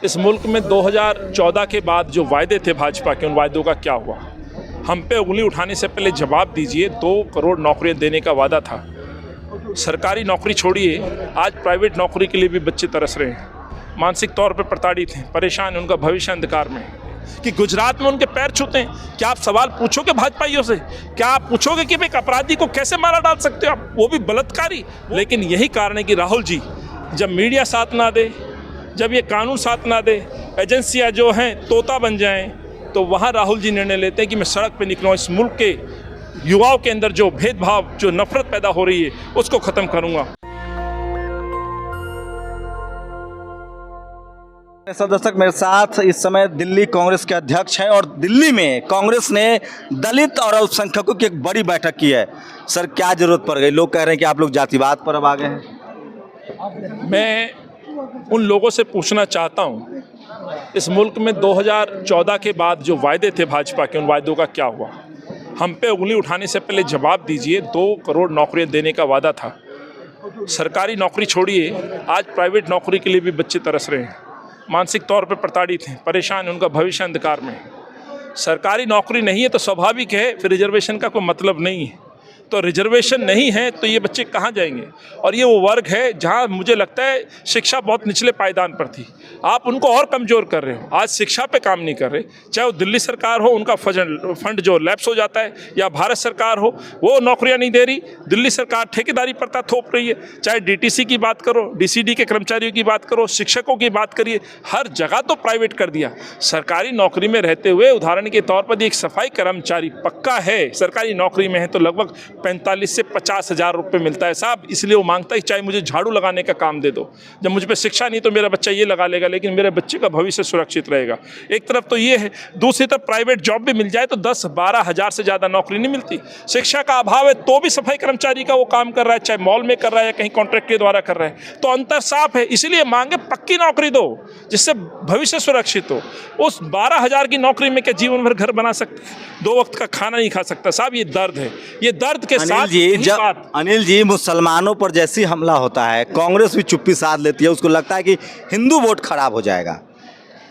इस मुल्क में 2014 के बाद जो वायदे थे भाजपा के, उन वायदों का क्या हुआ? हम पे उंगली उठाने से पहले जवाब दीजिए। 2 करोड़ नौकरियां देने का वादा था। सरकारी नौकरी छोड़िए, आज प्राइवेट नौकरी के लिए भी बच्चे तरस रहे हैं। मानसिक तौर पर प्रताड़ित हैं, परेशान हैं, उनका भविष्य अंधकार में है। कि गुजरात में उनके पैर छूते हैं। क्या आप सवाल पूछोगे भाजपाइयों से? क्या आप पूछोगे कि एक अपराधी को कैसे मारा डाल सकते हो आप, वो भी बलात्कारी? लेकिन यही कारण है कि राहुल जी, जब मीडिया साथ ना दे, जब ये कानून साथ ना दे, एजेंसियां जो हैं तोता बन जाएं, तो वहाँ राहुल जी निर्णय लेते हैं कि मैं सड़क पे निकलूँ, इस मुल्क के युवाओं के अंदर जो भेदभाव, जो नफरत पैदा हो रही है, उसको ख़त्म करूँगा। दर्शक, मेरे साथ इस समय दिल्ली कांग्रेस के अध्यक्ष हैं और दिल्ली में कांग्रेस ने दलित और अल्पसंख्यकों की एक बड़ी बैठक की है। सर, क्या जरूरत पड़ गई? लोग कह रहे हैं कि आप लोग जातिवाद पर अब आ गए हैं। मैं उन लोगों से पूछना चाहता हूं, इस मुल्क में 2014 के बाद जो वायदे थे भाजपा के, उन वायदों का क्या हुआ? हम पे उंगली उठाने से पहले जवाब दीजिए। 2 करोड़ नौकरियां देने का वादा था। सरकारी नौकरी छोड़िए, आज प्राइवेट नौकरी के लिए भी बच्चे तरस रहे हैं। मानसिक तौर पर प्रताड़ित हैं, परेशान हैं, उनका भविष्य अंधकार में है। सरकारी नौकरी नहीं है तो स्वाभाविक है, फिर रिजर्वेशन का कोई मतलब नहीं है। तो रिजर्वेशन नहीं है तो ये बच्चे कहाँ जाएंगे? और ये वो वर्ग है जहाँ मुझे लगता है शिक्षा बहुत निचले पायदान पर थी। आप उनको और कमज़ोर कर रहे हो। आज शिक्षा पे काम नहीं कर रहे। चाहे वो दिल्ली सरकार हो, उनका फंड जो लैप्स हो जाता है, या भारत सरकार हो, वो नौकरियाँ नहीं दे रही। दिल्ली सरकार ठेकेदारी प्रथा थोप रही है। चाहे डीटीसी की बात करो, डीसीडी के कर्मचारियों की बात करो, शिक्षकों की बात करिए, हर जगह तो प्राइवेट कर दिया। सरकारी नौकरी में रहते हुए, उदाहरण के तौर पर एक सफाई कर्मचारी पक्का है, सरकारी नौकरी में है तो लगभग 45 से 50 हज़ार रुपये मिलता है साहब। इसलिए वो मांगता है चाहे मुझे झाड़ू लगाने का काम दे दो। जब मुझ पर शिक्षा नहीं तो मेरा बच्चा ये लगा लेगा, लेकिन मेरे बच्चे का भविष्य सुरक्षित रहेगा। एक तरफ तो ये है, दूसरी तरफ प्राइवेट जॉब भी मिल जाए तो 10-12 हज़ार से ज़्यादा नौकरी नहीं मिलती। शिक्षा का अभाव है तो भी सफाई कर्मचारी का वो काम कर रहा है, चाहे मॉल में कर रहा है या कहीं कॉन्ट्रैक्ट के द्वारा कर रहा है। तो अंतर साफ है। इसलिए मांगे पक्की नौकरी दो जिससे भविष्य सुरक्षित हो। उस 12 हज़ार की नौकरी में क्या जीवन भर घर बना सकते? 2 वक्त का खाना नहीं खा सकता साहब। ये दर्द है। ये दर्द के साथ अनिल जी, मुसलमानों पर जैसी हमला होता है, कांग्रेस भी चुप्पी साध लेती है। उसको लगता है कि हिंदू वोट खराब हो जाएगा।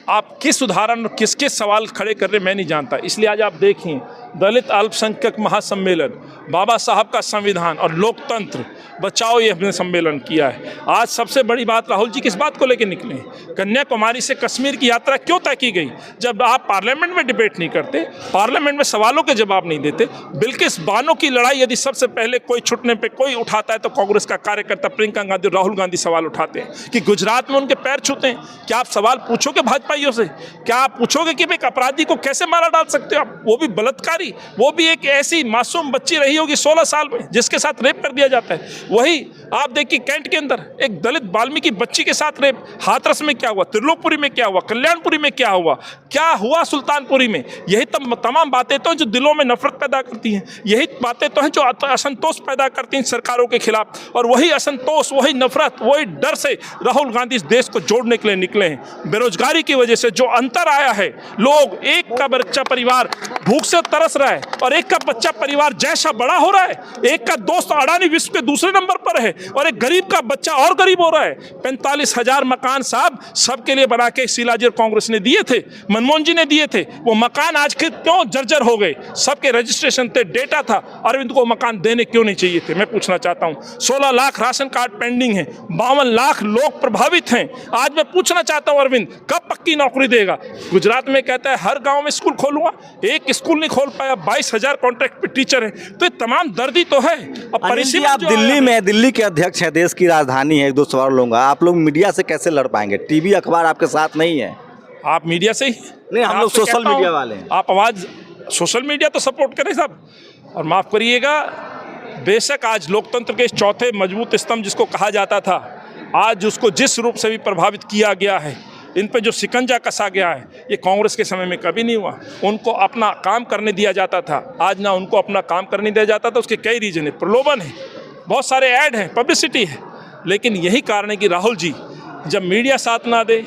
आप किस उदाहरण, किसके सवाल खड़े कर रहे मैं नहीं जानता। इसलिए आज आप देखिए, दलित अल्पसंख्यक महासम्मेलन, बाबा साहब का संविधान और लोकतंत्र बचाओ, ये हमने सम्मेलन किया है। आज सबसे बड़ी बात राहुल जी किस बात को लेकर निकले? कन्याकुमारी से कश्मीर की यात्रा क्यों तय की गई? जब आप पार्लियामेंट में डिबेट नहीं करते, पार्लियामेंट में सवालों के जवाब नहीं देते। बिल्किस बानो की लड़ाई यदि सबसे पहले कोई छुटने पे कोई उठाता है तो कांग्रेस का कार्यकर्ता प्रियंका गांधी, राहुल गांधी सवाल उठाते हैं कि गुजरात में उनके पैर छूते हैं। क्या आप सवाल पूछोगे भाजपाइयों से? क्या आप पूछोगे कि एक अपराधी को कैसे मारा डाल सकते हो आप, वो भी बलात्कारी? वो भी एक ऐसी मासूम बच्ची रही होगी 16 साल में जिसके साथ रेप कर दिया जाता है। वही आप देखिए, कैंट के अंदर एक दलित वाल्मीकि बच्ची के साथ रेप। हाथरस में क्या हुआ? त्रिलोकपुरी में क्या हुआ? कल्याणपुरी में क्या हुआ? क्या हुआ सुल्तानपुरी में? यही तमाम बातें तो जो दिलों में नफरत पैदा करती हैं, यही बातें तो हैं जो असंतोष पैदा करती हैं सरकारों के खिलाफ। और वही असंतोष, वही नफरत, वही डर से राहुल गांधी इस देश को जोड़ने के लिए निकले हैं। बेरोजगारी की वजह से जो अंतर आया है, लोग, एक का बच्चा परिवार भूख से तरस रहा है और एक का बच्चा परिवार जैसा बड़ा हो रहा है। एक का दोस्त अडानी विश्व के दूसरे नंबर पर है और एक गरीब का बच्चा और गरीब हो रहा है। 45 हज़ार मकान साहब सबके लिए बना के शिलाजीत कांग्रेस ने दिए थे, मनमोहन जी ने दिए थे। वो मकान आज क्यों जर्जर हो गए? सबके रजिस्ट्रेशन थे, डेटा था। अरविंद को मकान देने क्यों नहीं चाहिए थे? मैं पूछना चाहता हूँ। 16 लाख राशन कार्ड पेंडिंग है, 52 लाख लोग प्रभावित हैं। आज मैं पूछना चाहता हूँ, अरविंद कब पक्की नौकरी देगा? गुजरात में कहता है हर गाँव में स्कूल खोलूंगा, एक स्कूल नहीं खोल पाया। 22 हज़ार कॉन्ट्रैक्ट पे टीचर है। तो ये तमाम दर्दी तो है। आप दिल्ली में, दिल्ली के अध्यक्ष हैं, देश की राजधानी है। 1-2 सवाल लूंगा, आप लोग मीडिया से कैसे लड़ पाएंगे? टीवी अखबार आपके साथ नहीं है। आप मीडिया से ही नहीं, हम लोग सोशल मीडिया वाले हैं। आप आवाज़, सोशल मीडिया तो सपोर्ट करें साहब। और माफ़ करिएगा, बेशक आज लोकतंत्र के इस चौथे मजबूत स्तंभ जिसको कहा जाता था, आज उसको जिस रूप से भी प्रभावित किया गया है, इन पे जो शिकंजा कसा गया है, ये कांग्रेस के समय में कभी नहीं हुआ। उनको अपना काम करने दिया जाता था, आज ना उनको अपना काम करने दिया जाता था। उसके कई रीजन है, प्रलोभन है, बहुत सारे ऐड हैं, पब्लिसिटी है। लेकिन यही कारण है कि राहुल जी, जब मीडिया साथ ना दे,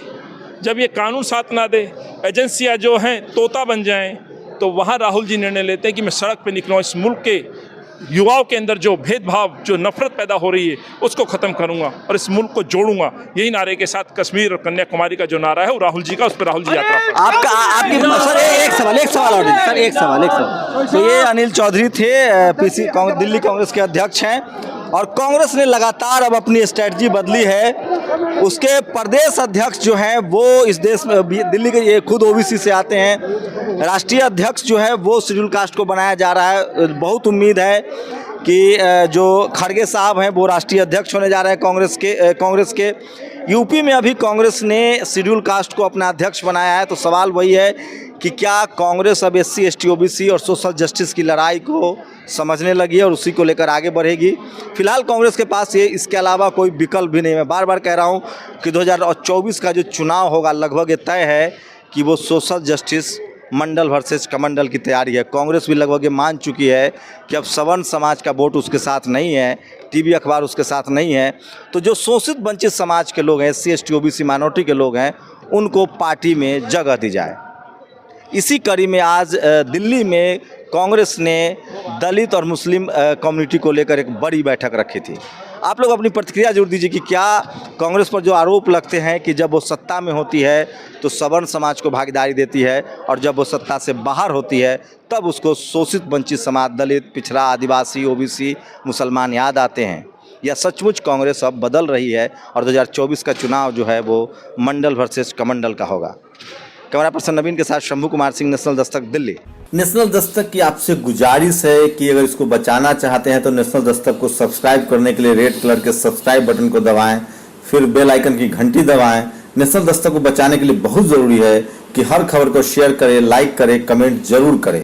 जब ये कानून साथ ना दे, एजेंसियां जो हैं तोता बन जाएं, तो वहाँ राहुल जी निर्णय लेते हैं कि मैं सड़क पे निकलूँ, इस मुल्क के युवाओं के अंदर जो भेदभाव, जो नफरत पैदा हो रही है, उसको ख़त्म करूंगा और इस मुल्क को जोड़ूंगा। यही नारे के साथ कश्मीर और कन्याकुमारी का जो नारा है वो राहुल जी का, उस पर राहुल जी यात्रा पर। आपका आपकी सर एक सवाल और सर एक सवाल तो ये अनिल चौधरी थे, दिल्ली कांग्रेस के अध्यक्ष हैं और कांग्रेस ने लगातार अब अपनी स्ट्रेटजी बदली है। उसके प्रदेश अध्यक्ष जो हैं वो इस देश में दिल्ली के, ये खुद ओबीसी से आते हैं। राष्ट्रीय अध्यक्ष जो है वो शेड्यूल कास्ट को बनाया जा रहा है। बहुत उम्मीद है कि जो खड़गे साहब हैं वो राष्ट्रीय अध्यक्ष होने जा रहे हैं कांग्रेस के। यूपी में अभी कांग्रेस ने शेड्यूल कास्ट को अपना अध्यक्ष बनाया है। तो सवाल वही है कि क्या कांग्रेस अब SC ST OBC और सोशल जस्टिस की लड़ाई को समझने लगी है और उसी को लेकर आगे बढ़ेगी। फिलहाल कांग्रेस के पास ये इसके अलावा कोई विकल्प भी नहीं है। मैं बार बार कह रहा हूँ कि 2024 का जो चुनाव होगा लगभग ये तय है कि वो सोशल जस्टिस मंडल वर्सेस कमंडल की तैयारी है। कांग्रेस भी लगभग ये मान चुकी है कि अब सवर्ण समाज का वोट उसके साथ नहीं है, टीवी अखबार उसके साथ नहीं है। तो जो शोषित वंचित समाज के लोग हैं, SC ST OBC माइनॉरिटी के लोग हैं, उनको पार्टी में जगह दी जाए। इसी कड़ी में आज दिल्ली में कांग्रेस ने दलित और मुस्लिम कम्युनिटी को लेकर एक बड़ी बैठक रखी थी। आप लोग अपनी प्रतिक्रिया जरूर दीजिए कि क्या कांग्रेस पर जो आरोप लगते हैं कि जब वो सत्ता में होती है तो सवर्ण समाज को भागीदारी देती है और जब वो सत्ता से बाहर होती है तब उसको शोषित वंचित समाज, दलित, पिछड़ा, आदिवासी, OBC, मुसलमान याद आते हैं, या सचमुच कांग्रेस अब बदल रही है और 2024 का चुनाव जो है वो मंडल वर्सेस कमंडल का होगा। कैमरा पर्सन नवीन के साथ शंभू कुमार सिंह, नेशनल दस्तक, दिल्ली। नेशनल दस्तक की आपसे गुजारिश है कि अगर इसको बचाना चाहते हैं तो नेशनल दस्तक को सब्सक्राइब करने के लिए रेड कलर के सब्सक्राइब बटन को दबाएं, फिर बेल आइकन की घंटी दबाएं। नेशनल दस्तक को बचाने के लिए बहुत ज़रूरी है कि हर खबर को शेयर करें, लाइक करें, कमेंट जरूर करें।